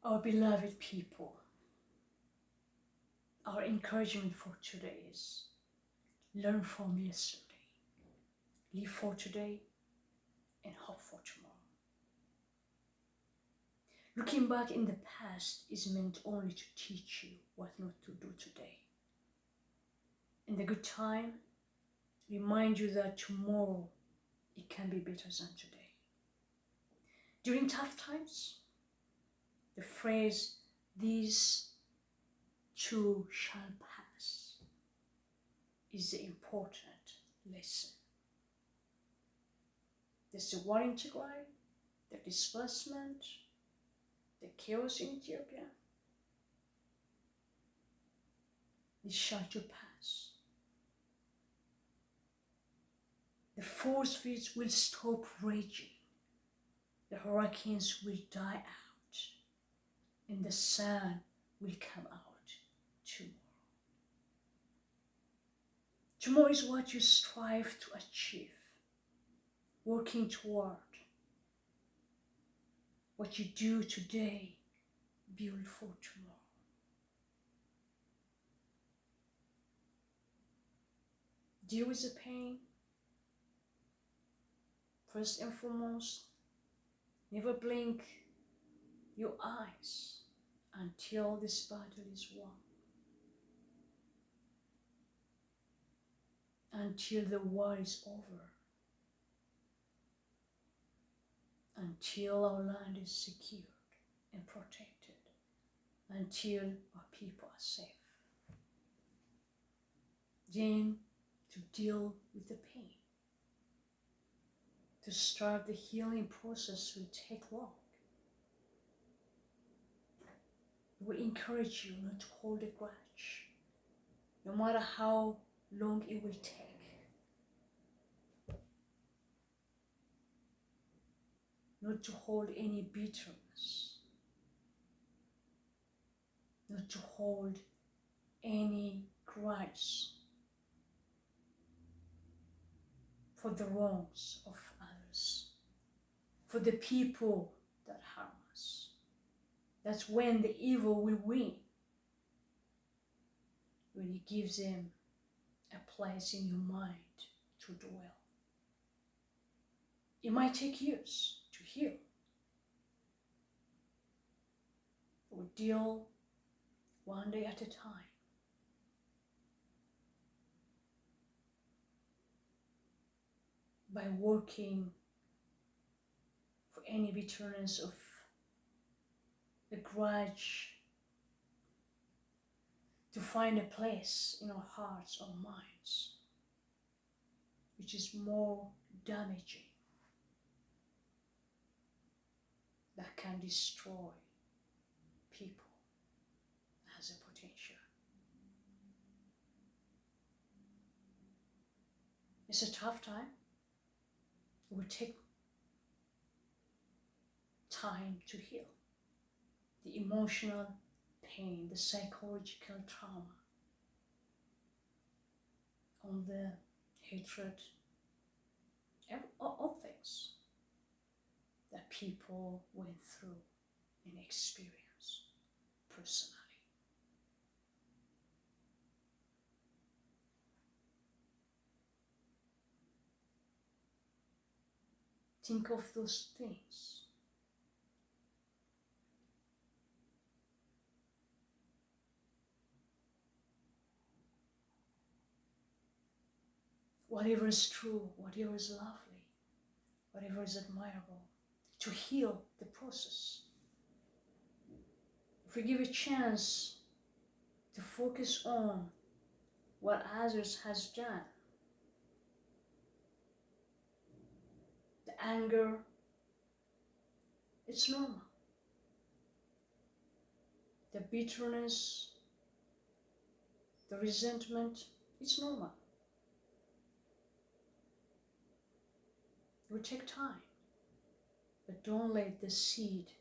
Our beloved people, our encouragement for today is learn from yesterday, live for today, and hope for tomorrow. Looking back in the past is meant only to teach you what not to do today. In the good time, remind you that tomorrow it can be better than today. During tough times, the phrase, "these too shall pass," is the important lesson. There's the war in Tigray, the displacement, the chaos in Ethiopia. This shall too pass. The force fields will stop raging. The hurricanes will die out, and the sun will come out tomorrow. Tomorrow is what you strive to achieve, working toward. What you do today, build for tomorrow. Deal with the pain. First and foremost, never blink your eyes until this battle is won. Until the war is over. Until our land is secured and protected. Until our people are safe. Then to deal with the pain. To start the healing process will take long. It will encourage you not to hold a grudge, no matter how long it will take. Not to hold any bitterness. Not to hold any grudge for the wrongs of others, for the people that harm us. That's when the evil will win, when you give them a place in your mind to dwell. It might take years to heal. We deal one day at a time. By working for any bitterness of a grudge to find a place in our hearts or minds which is more damaging, that can destroy people as a potential. It's a tough time. It will take time to heal. The emotional pain, the psychological trauma, all the hatred, all things that people went through and experienced personally. Think of those things. Whatever is true, whatever is lovely, whatever is admirable, to heal the process. If we give a chance to focus on what others has done, the anger, it's normal. The bitterness, the resentment, it's normal. It will take time, but don't let the seed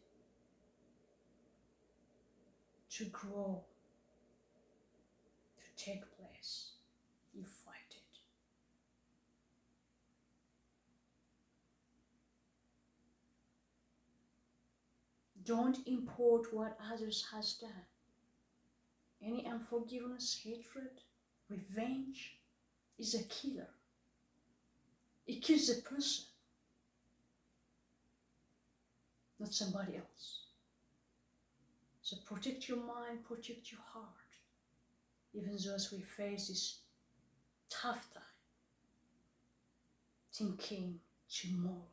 to grow, to take place. You fight it. Don't import what others has done. Any unforgiveness, hatred, revenge is a killer. It kills the person, not somebody else. So protect your mind, protect your heart, even though as we face this tough time, thinking tomorrow,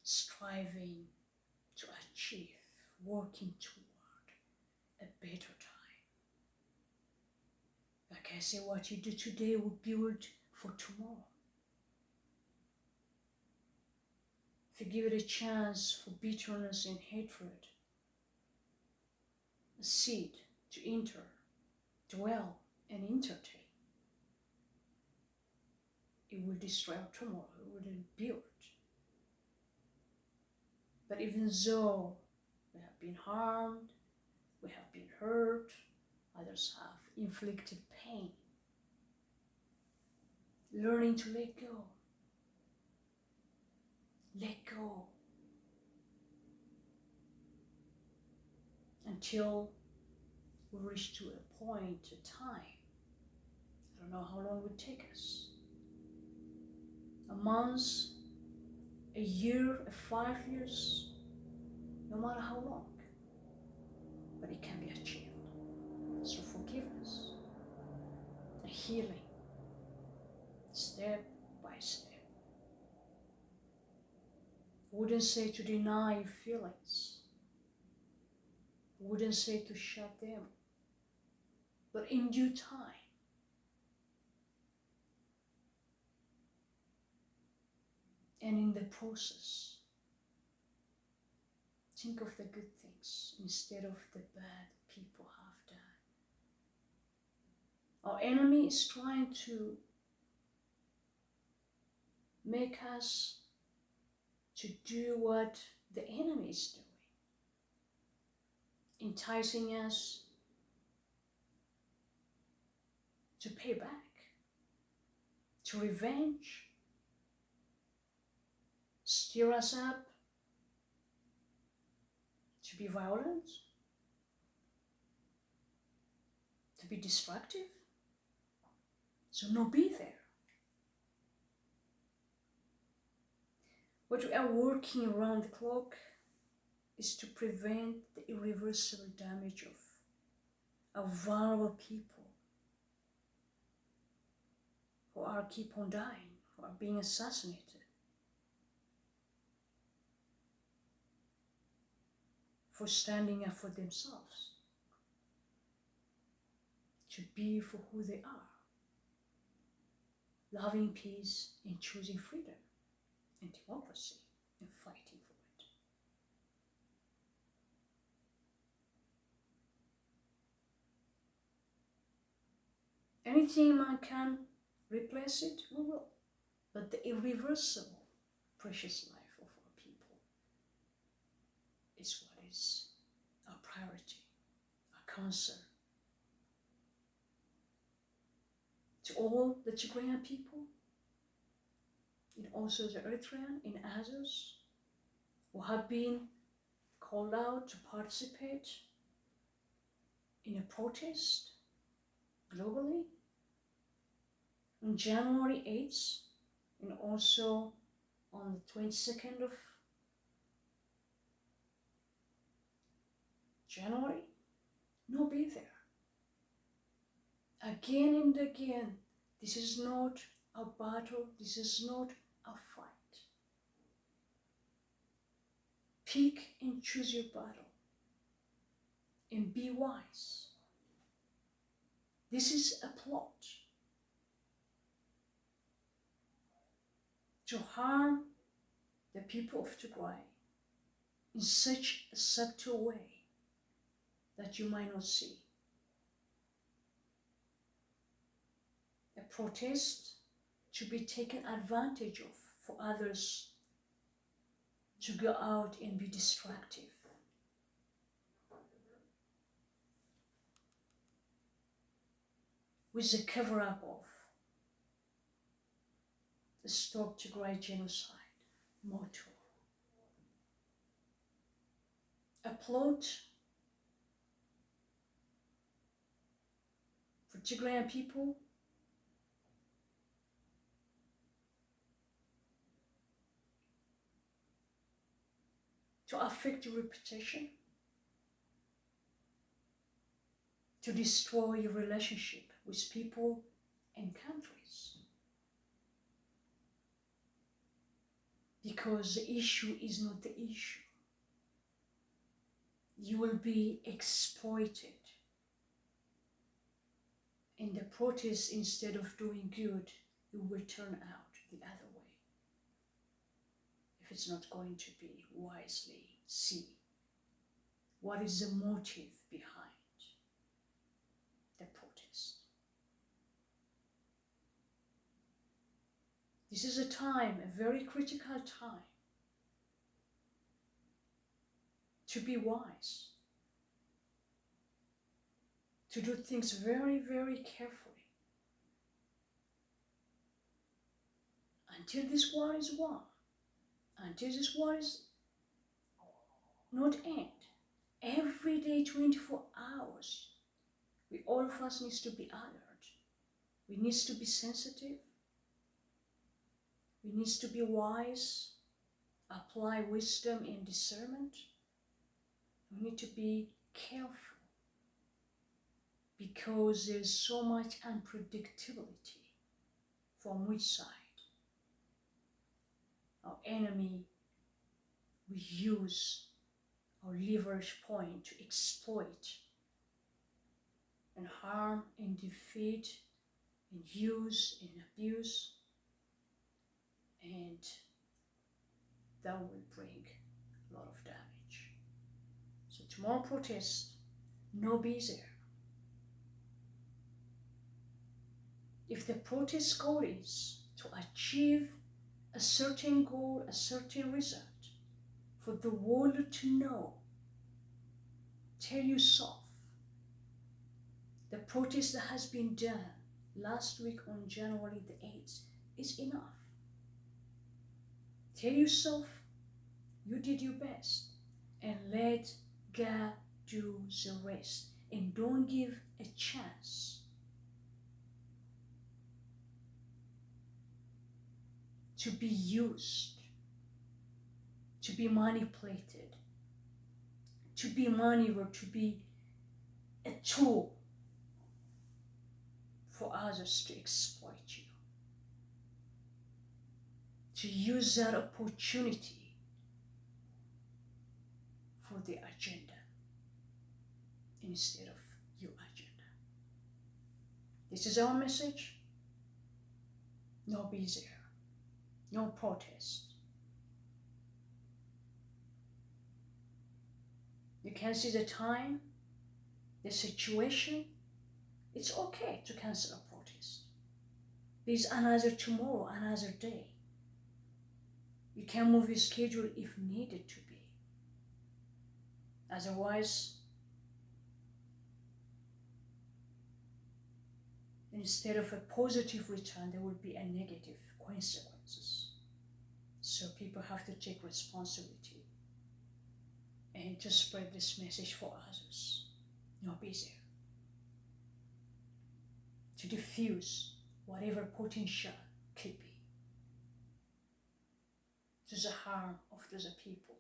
striving to achieve, working toward a better time. Like I say, what you do today will build for tomorrow. If you give it a chance for bitterness and hatred, a seed to enter, dwell, and entertain, it will destroy our tomorrow, it wouldn't build. But even though we have been harmed, we have been hurt, others have inflicted pain, learning to let go. Let go. Until we reach to a point, a time. I don't know how long it would take us. A month, a year, 5 years, no matter how long. But it can be achieved through forgiveness and healing, step by step. I wouldn't say to deny your feelings. I wouldn't say to shut them. But in due time, and in the process, think of the good things instead of the bad people have done. Our enemy is trying to make us to do what the enemy is doing, enticing us to pay back, to revenge, stir us up, to be violent, to be destructive. So no, be there. What we are working around the clock is to prevent the irreversible damage of our vulnerable people who are keep on dying, who are being assassinated. For standing up for themselves, to be for who they are, loving peace and choosing freedom and democracy and fighting for it. Anything man can replace it, we will. But the irreversible, precious life of our people is what is our priority, our concern. To all the Tigrayan people, and also the Eritrean and others who have been called out to participate in a protest globally on January 8th and also on the 22nd of January, no, be there. Again and again, this is not a battle, this is not a fight. Pick and choose your battle and be wise. This is a plot to harm the people of Tigray in such a subtle way that you might not see. A protest to be taken advantage of for others to go out and be destructive. With the cover-up of the Stop Tigray Genocide motto. plot for Tigrayan people to affect your reputation, to destroy your relationship with people and countries. Because the issue is not the issue. You will be exploited. In the protest, instead of doing good, you will turn out the other way. If it's not going to be wisely see what is the motive behind the protest. This is a time, a very critical time, to be wise, to do things very, very carefully, until this war is won, until this war is not end. Every day, 24 hours, all of us needs to be alert. We need to be sensitive. We need to be wise, apply wisdom and discernment. We need to be careful because there's so much unpredictability from which side our enemy will use our leverage point to exploit and harm and defeat and use and abuse, and that will bring a lot of damage. So tomorrow protest, no be there. If the protest goal is to achieve a certain goal, a certain result, for the world to know, tell yourself, the protest that has been done last week on January the 8th is enough. Tell yourself you did your best and let God do the rest, and don't give a chance to be used, to be manipulated, to be maneuvered, to be a tool for others to exploit you, to use that opportunity for their agenda instead of your agenda. This is our message. No be there, no protest. You can see the time, the situation. It's okay to cancel a protest. There's another tomorrow, another day. You can move your schedule if needed to be. Otherwise, instead of a positive return, there will be a negative consequences. So people have to take responsibility and to spread this message for others. No be there. To diffuse whatever potential could be to the harm of the people.